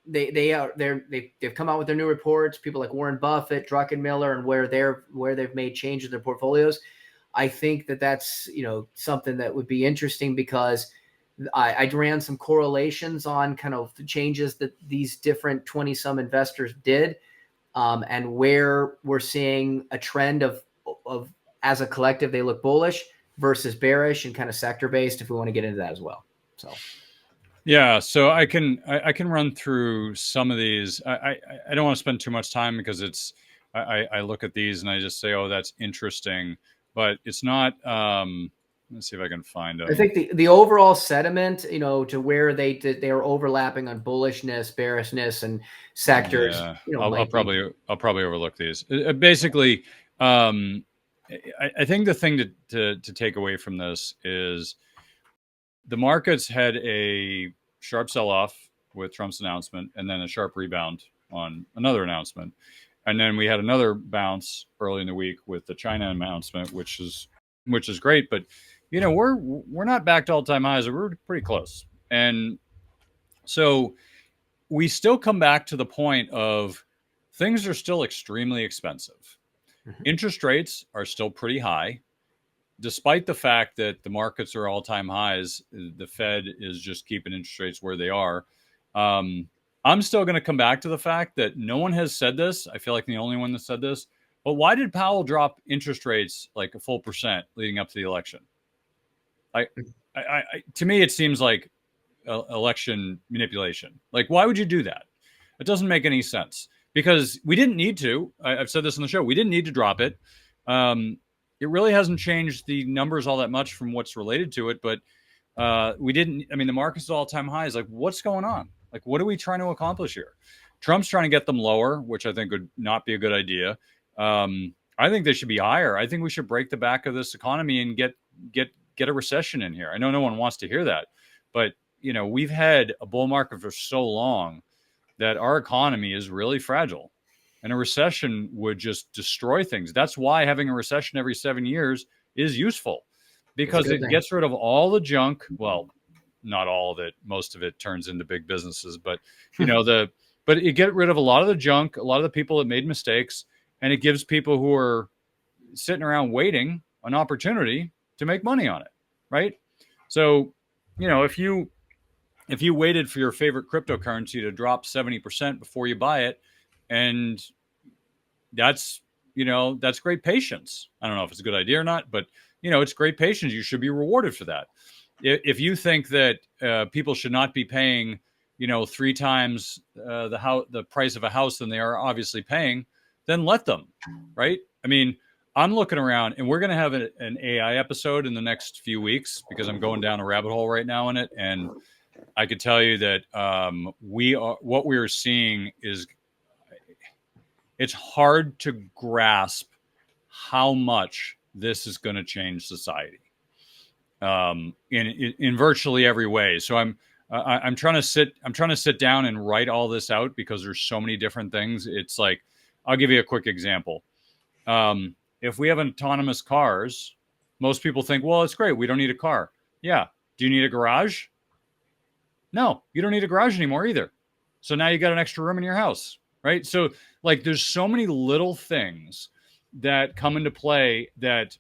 S2: They've come out with their new reports. People like Warren Buffett, Druckenmiller, and where they've made changes in their portfolios. I think that's something that would be interesting, because I ran some correlations on kind of the changes that these different 20-some investors did, and where we're seeing a trend of as a collective they look bullish versus bearish and kind of sector based, if we want to get into that as well. So.
S1: Yeah, so I can run through some of these. I don't want to spend too much time, because I look at these and I just say, oh, that's interesting, but it's not. Let's see if I can find them.
S2: I think the overall sentiment, to where they are overlapping on bullishness, bearishness, and sectors.
S1: Yeah, I'll probably overlook these. Basically, I think the thing to take away from this is the markets had a sharp sell-off with Trump's announcement, and then a sharp rebound on another announcement. And then we had another bounce early in the week with the China announcement, which is great. But, we're not back to all-time highs. We're pretty close. And so we still come back to the point of things are still extremely expensive. Mm-hmm. Interest rates are still pretty high. Despite the fact that the markets are all-time highs, the Fed is just keeping interest rates where they are. I'm still going to come back to the fact that no one has said this. I feel like the only one that said this. But why did Powell drop interest rates like a full percent leading up to the election? To me, it seems like election manipulation. Like, why would you do that? It doesn't make any sense, because we didn't need to. I've said this on the show. We didn't need to drop it. It really hasn't changed the numbers all that much from what's related to it, but we didn't. I mean, the market's at all-time highs. Like, what's going on? Like, what are we trying to accomplish here? Trump's trying to get them lower, which I think would not be a good idea. I think they should be higher. I think we should break the back of this economy and get a recession in here. I know no one wants to hear that, but we've had a bull market for so long that our economy is really fragile, and a recession would just destroy things. That's why having a recession every 7 years is useful, because it gets rid of all the junk. Well, not all of it. Most of it turns into big businesses, but but it get rid of a lot of the junk, a lot of the people that made mistakes, and it gives people who are sitting around waiting an opportunity to make money on it, right? So, if you waited for your favorite cryptocurrency to drop 70% before you buy it, and that's great patience. I don't know if it's a good idea or not, but it's great patience. You should be rewarded for that. If you think that people should not be paying 3 times the price of a house than they are obviously paying, then let them, right? I mean, I'm looking around, and we're going to have an AI episode in the next few weeks, because I'm going down a rabbit hole right now in it, and I could tell you that what we are seeing is, it's hard to grasp how much this is going to change society in virtually every way. So I'm trying to sit down and write all this out, because there's so many different things. It's like, I'll give you a quick example. If we have autonomous cars, most people think, well, it's great, we don't need a car. Yeah. Do you need a garage? No, you don't need a garage anymore either. So now you got an extra room in your house, right? So like, there's so many little things that come into play that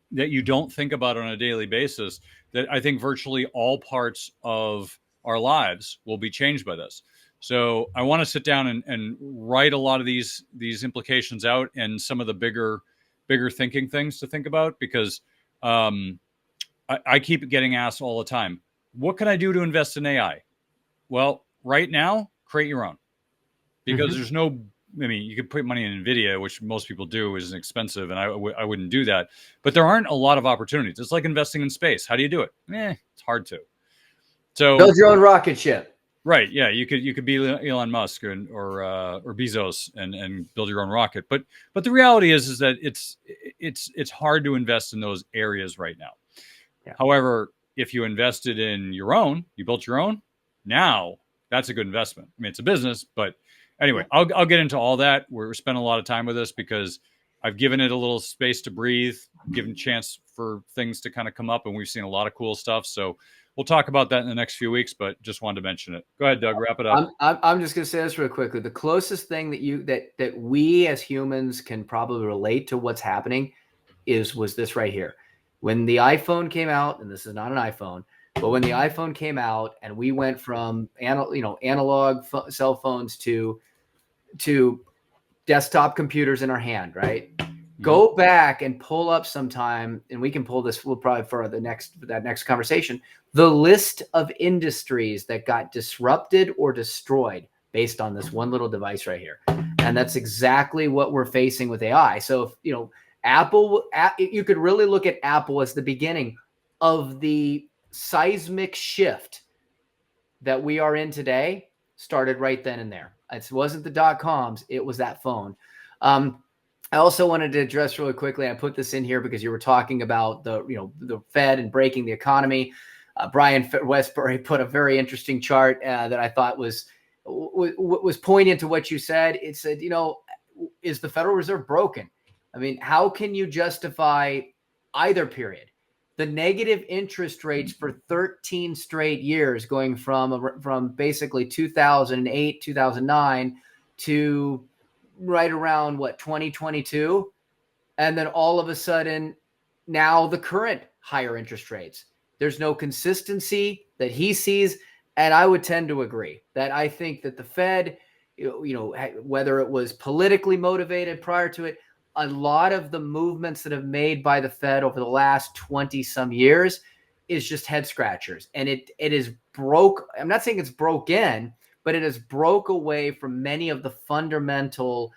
S1: you don't think about on a daily basis, that I think virtually all parts of our lives will be changed by this. So I want to sit down and write a lot of these implications out, and some of the bigger thinking things to think about, because I keep getting asked all the time, what can I do to invest in AI? Well, right now, create your own, because there's no, I mean, you could put money in NVIDIA, which most people do, is expensive, and I wouldn't do that. But there aren't a lot of opportunities. It's like investing in space. How do you do it? It's hard to. So
S2: build your own rocket ship.
S1: Right. Yeah. You could be Elon Musk or Bezos and build your own rocket. But the reality is that it's hard to invest in those areas right now. Yeah. However, if you invested in your own, you built your own, now that's a good investment. I mean, it's a business, but anyway, I'll get into all that. We're spending a lot of time with this, because I've given it a little space to breathe, given a chance for things to kind of come up, and we've seen a lot of cool stuff. So we'll talk about that in the next few weeks, but just wanted to mention it. Go ahead, Doug, wrap it up.
S2: I'm just going to say this real quickly. The closest thing that we as humans can probably relate to what's happening was this right here. When the iPhone came out, and this is not an iPhone, but when the iPhone came out and we went from analog cell phones to desktop computers in our hand, right? Mm-hmm. Go back and pull up sometime, and we can pull this. We'll probably for that next conversation. The list of industries that got disrupted or destroyed based on this one little device right here, and that's exactly what we're facing with AI. So if Apple, you could really look at Apple as the beginning of the seismic shift that we are in today. Started right then and there. It wasn't the .coms, it was that phone. I also wanted to address really quickly, I put this in here because you were talking about the Fed and breaking the economy. Brian Westbury put a very interesting chart that I thought was poignant to what you said. It said, is the Federal Reserve broken? I mean, how can you justify either period? The negative interest rates for 13 straight years, going from basically 2008, 2009 to right around 2022, and then all of a sudden now the current higher interest rates. There's no consistency that he sees, and I would tend to agree that I think that the Fed, whether it was politically motivated prior to it, a lot of the movements that have made by the Fed over the last 20 some years is just head scratchers. And it is broke. I'm not saying it's broken, but it has broke away from many of the fundamental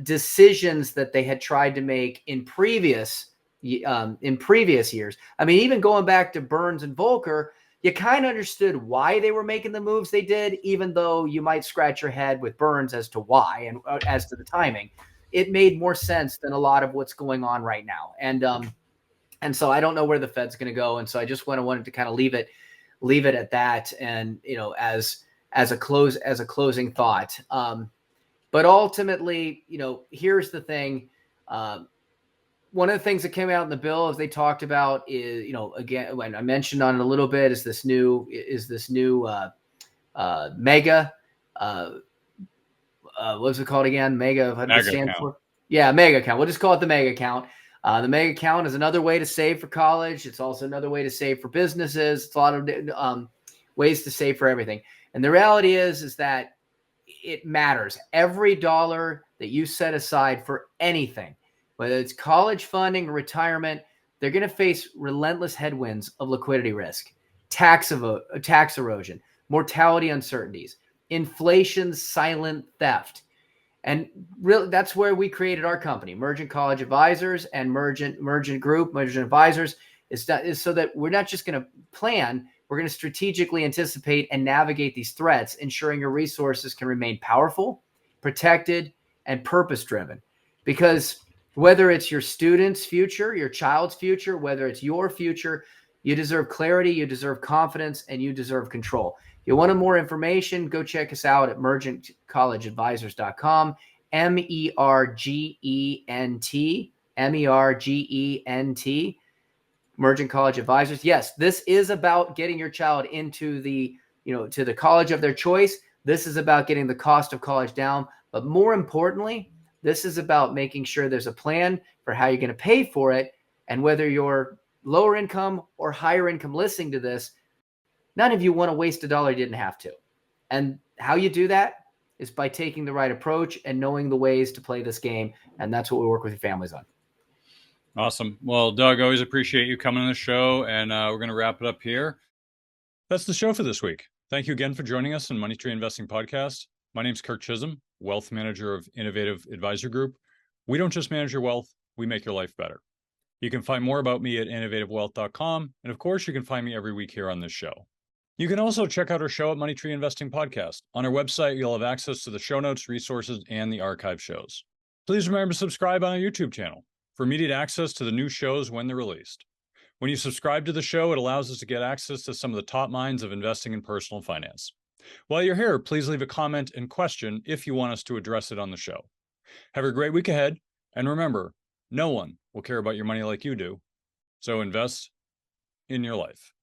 S2: decisions that they had tried to make in previous years. I mean, even going back to Burns and Volcker, you kind of understood why they were making the moves they did, even though you might scratch your head with burns as to why and as to the timing. It made more sense than a lot of what's going on right now. And so I don't know where the Fed's going to go. And so I just wanted to kind of leave it at that. And, as a closing thought. But ultimately, here's the thing. One of the things that came out in the bill, as they talked about, is, again, when I mentioned on it a little bit, is this new MAGA. What's it called again? MAGA. What does it stand for? Yeah, MAGA account. We'll just call it the MAGA account. The MAGA account is another way to save for college. It's also another way to save for businesses. It's a lot of ways to save for everything. And the reality is that it matters. Every dollar that you set aside for anything, whether it's college funding or retirement, they're going to face relentless headwinds of liquidity risk, tax erosion, mortality uncertainties, inflation's silent theft. And really, that's where we created our company, Mergent College Advisors and Mergent Advisors, is so that we're not just going to plan, we're going to strategically anticipate and navigate these threats, ensuring your resources can remain powerful, protected, and purpose-driven. Because whether it's your student's future, your child's future, whether it's your future, you deserve clarity, you deserve confidence, and you deserve control. If you want more information, go check us out at mergentcollegeadvisors.com, MERGENT, Mergent College Advisors. Yes, this is about getting your child into to the college of their choice. This is about getting the cost of college down. But more importantly, this is about making sure there's a plan for how you're going to pay for it. And whether you're lower income or higher income listening to this, none of you want to waste a dollar you didn't have to. And how you do that is by taking the right approach and knowing the ways to play this game. And that's what we work with your families on.
S1: Awesome. Well, Doug, always appreciate you coming on the show, and we're going to wrap it up here. That's the show for this week. Thank you again for joining us on Money Tree Investing Podcast. My name's Kirk Chisholm, Wealth Manager of Innovative Advisor Group. We don't just manage your wealth, we make your life better. You can find more about me at innovativewealth.com. And of course, you can find me every week here on this show. You can also check out our show at Money Tree Investing Podcast. On our website, you'll have access to the show notes, resources, and the archive shows. Please remember to subscribe on our YouTube channel for immediate access to the new shows when they're released. When you subscribe to the show, it allows us to get access to some of the top minds of investing in personal finance. While you're here, please leave a comment and question if you want us to address it on the show. Have a great week ahead, and remember, no one will care about your money like you do, so invest in your life.